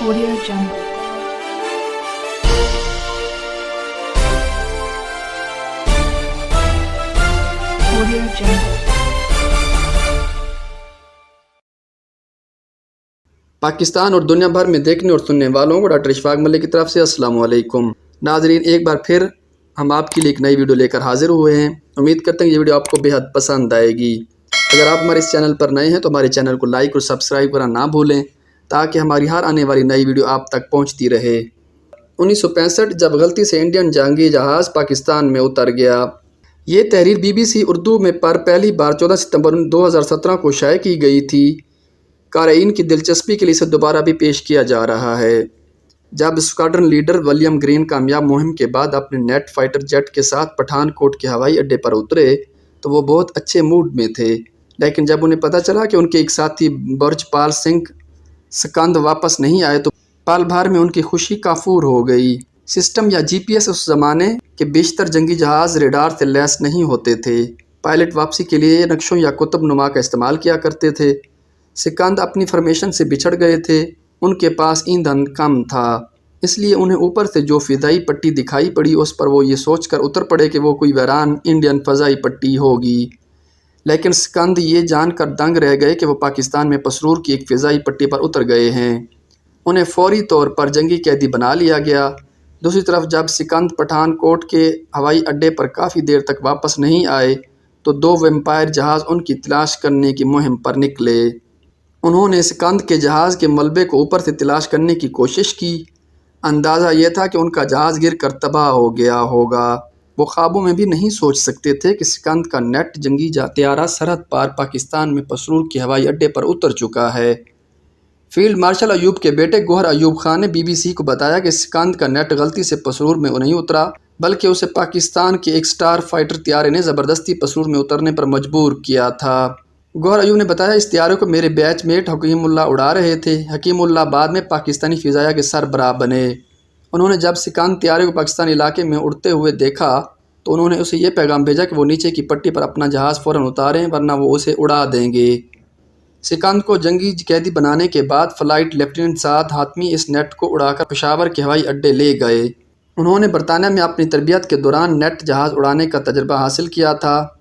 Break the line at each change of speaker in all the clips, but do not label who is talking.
Audio Jungle. Audio Jungle.
Pakistan और दुनिया भर में देखने और सुनने वालों को डॉक्टर इशफाक मलिक की तरफ से अस्सलाम वालेकुम। नाजरीन, एक बार फिर हम आपके लिए एक नई वीडियो लेकर हाजिर हुए हैं। उम्मीद करते हैं कि ये वीडियो आपको बेहद पसंद आएगी। अगर आप हमारे इस चैनल पर नए हैं तो हमारे चैनल को लाइक और सब्सक्राइब करना ना भूलें ताकि हमारी हर आने वाली नई वीडियो आप तक पहुंचती रहे। 1965 जब गलती से इंडियन जंगी जहाज़ पाकिस्तान में उतर गया। ये तहरीर BBC उर्दू में पर पहली बार 14 सितंबर 2017 को शाये की गई थी। क़ारीन की दिलचस्पी के लिए इसे दोबारा भी पेश किया जा रहा है। जब स्क्वाड्रन लीडर विलियम ग्रीन कामयाब मुहिम के बाद अपने नेट फाइटर जेट के साथ पठानकोट के हवाई अड्डे पर उतरे तो वो बहुत अच्छे मूड में थे, लेकिन जब उन्हें पता चला कि उनके एक साथी बर्जपाल सिंह सिकंद वापस नहीं आए तो पल भर में उनकी खुशी काफूर हो गई। सिस्टम या GPS उस ज़माने के बेशतर जंगी जहाज़ रेडार से लैस नहीं होते थे। पायलट वापसी के लिए नक्शों या कुतुब नुमा का इस्तेमाल किया करते थे। सिकंद अपनी फॉर्मेशन से बिछड़ गए थे, उनके पास ईंधन कम था, इसलिए उन्हें ऊपर से जो फ़िज़ाई पट्टी दिखाई पड़ी उस पर वो ये सोचकर उतर पड़े कि वो कोई वीरान इंडियन फ़ज़ाई पट्टी होगी। लेकिन सिकंद ये जानकर दंग रह गए कि वो पाकिस्तान में पसरूर की एक फ़िज़ाई पट्टी पर उतर गए हैं। उन्हें फ़ौरी तौर पर जंगी कैदी बना लिया गया। दूसरी तरफ जब सिकंद पठानकोट के हवाई अड्डे पर काफ़ी देर तक वापस नहीं आए तो दो वैम्पायर जहाज़ उनकी तलाश करने की मुहिम पर निकले। उन्होंने सिकंद के जहाज़ के मलबे को ऊपर से तलाश करने की कोशिश की। अंदाज़ा ये था कि उनका जहाज़ गिर कर तबाह हो गया होगा। वो ख्वाबों में भी नहीं सोच सकते थे कि सिकंद का नेट जंगी त्यारा सरहद पार पाकिस्तान में पसरूर के हवाई अड्डे पर उतर चुका है। फील्ड मार्शल अयूब के बेटे गोहर अयूब खान ने BBC को बताया कि सिकंद का नेट गलती से पसरूर में नहीं उतरा, बल्कि उसे पाकिस्तान के एक स्टार फाइटर त्यारे ने ज़बरदस्ती पसरूर में उतरने पर मजबूर किया था। गोहर अयूब ने बताया, इस त्यारे को मेरे बैचमेट हकीमुल्लाह उड़ा रहे थे। हकीमुल्लाह बाद में पाकिस्तानी फ़िज़ाया के सरबराह बने। उन्होंने जब सिकंद त्यारे को पाकिस्तानी इलाके में उड़ते हुए देखा तो उन्होंने उसे ये पैगाम भेजा कि वो नीचे की पट्टी पर अपना जहाज़ फ़ौरन उतारें वरना वो उसे उड़ा देंगे। सिकंद को जंगी कैदी बनाने के बाद फ़्लाइट लेफ्टिनेंट साद हातमी इस नेट को उड़ाकर पेशावर के हवाई अड्डे ले गए। उन्होंने बरतानिया में अपनी तरबियत के दौरान नेट जहाज़ उड़ाने का तजर्बा हासिल किया था।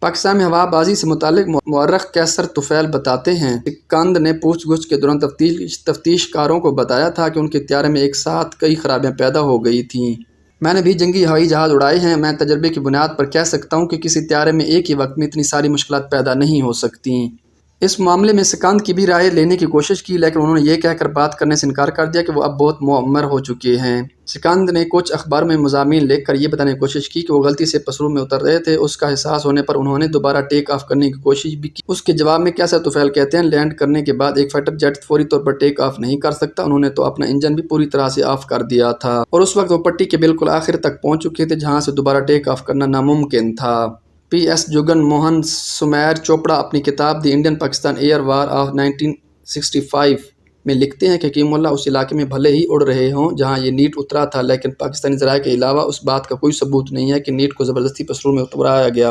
पाकिस्तान में हवाबाजी से मुतालिक मुअर्रिख़ कैसर तुफ़ैल बताते हैं, सिकंद ने पूछ-गुछ के दौरान तफ्तीशकारों को बताया था कि उनके त्यारे में एक साथ कई खराबियाँ पैदा हो गई थीं। मैंने भी जंगी हवाई जहाज़ उड़ाए हैं। मैं तजर्बे की बुनियाद पर कह सकता हूँ कि किसी त्यारे में एक ही वक्त में इतनी सारी मुश्किलात पैदा नहीं हो सकती। इस मामले में सिकंद की भी राय लेने की कोशिश की, लेकिन उन्होंने ये कहकर बात करने से इनकार कर दिया कि वो अब बहुत मुअम्मर हो चुके हैं। सिकंद ने कुछ अखबार में मज़ामीन लिखकर ये बताने की कोशिश की कि वो गलती से पसरूर में उतर रहे थे। उसका एहसास होने पर उन्होंने दोबारा टेक ऑफ करने की कोशिश भी की। उसके जवाब में कैसर तुफ़ैल कहते हैं, लैंड करने के बाद एक फाइटर जेट फौरी तौर पर टेक ऑफ नहीं कर सकता। उन्होंने तो अपना इंजन भी पूरी तरह से ऑफ कर दिया था और उस वक्त वो पट्टी के बिल्कुल आखिर तक पहुँच चुके थे जहाँ से दोबारा टेक ऑफ करना नामुमकिन था। PS जुगन मोहन सुमैर चोपड़ा अपनी किताब the Indian Pakistan air war of 1965 में लिखते हैं कि हकीमुल्लाह उस इलाके में भले ही उड़ रहे हों जहां ये नीट उतरा था, लेकिन पाकिस्तानी ज़राए के अलावा उस बात का कोई सबूत नहीं है कि नीट को ज़बरदस्ती पसरूर में उतरवाया गया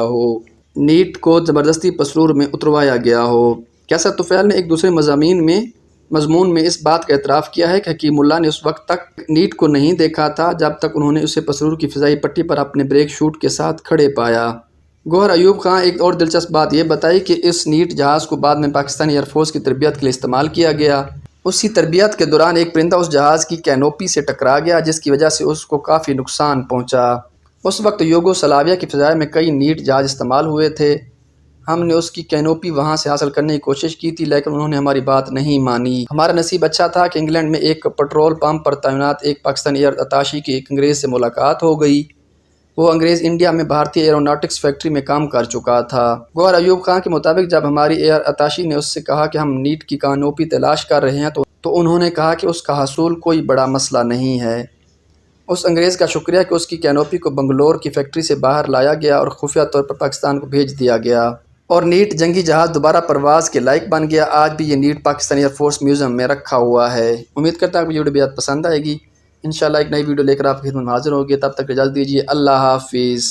हो। कैसर तुफ़ैल ने एक दूसरे मज़मून में इस बात का एतराफ़ किया है कि हकीमुल्लाह ने उस वक्त तक नीट को नहीं देखा था जब तक उन्होंने उसे पसरूर की फ़िज़ाई पट्टी पर अपने ब्रेक शूट के साथ खड़े पाया। गोहर अयूब खान एक और दिलचस्प बात यह बताई कि इस नीट जहाज़ को बाद में पाकिस्तानी एयरफोर्स की तरबियत के लिए इस्तेमाल किया गया। उसी तरबियत के दौरान एक परिंदा उस जहाज़ की कैनोपी से टकरा गया जिसकी वजह से उसको काफ़ी नुकसान पहुंचा। उस वक्त यूगोस्लाविया की फ़िज़ा में कई नीट जहाज़ इस्तेमाल हुए थे। हमने उसकी कैनोपी वहाँ से हासिल करने की कोशिश की थी, लेकिन उन्होंने हमारी बात नहीं मानी। हमारा नसीब अच्छा था कि इंग्लैंड में एक पेट्रोल पंप पर तैनात एक पाकिस्तानी एयर अताशी की एक अंग्रेज़ से मुलाकात हो गई। वो अंग्रेज़ इंडिया में भारतीय एरोनॉटिक्स फैक्ट्री में काम कर चुका था। गोहर अयूब खान के मुताबिक जब हमारी एयर अताशी ने उससे कहा कि हम नीट की कैनोपी तलाश कर रहे हैं तो उन्होंने कहा कि उसका हसूल कोई बड़ा मसला नहीं है। उस अंग्रेज़ का शुक्रिया कि उसकी कैनोपी को बंगलोर की फैक्ट्री से बाहर लाया गया और खुफिया तौर पर पाकिस्तान को भेज दिया गया और नीट जंगी जहाज़ दोबारा परवाज़ के लायक बन गया। आज भी ये नीट पाकिस्तानी एयरफोर्स म्यूज़ियम में रखा हुआ है। उम्मीद करता हूँ कि वीडियो बेहद पसंद आएगी। इंशाल्लाह एक नई वीडियो लेकर आपकी खिदमत में हाजिर होगी। तब तक इजाज़त दीजिए। अल्लाह हाफिज़।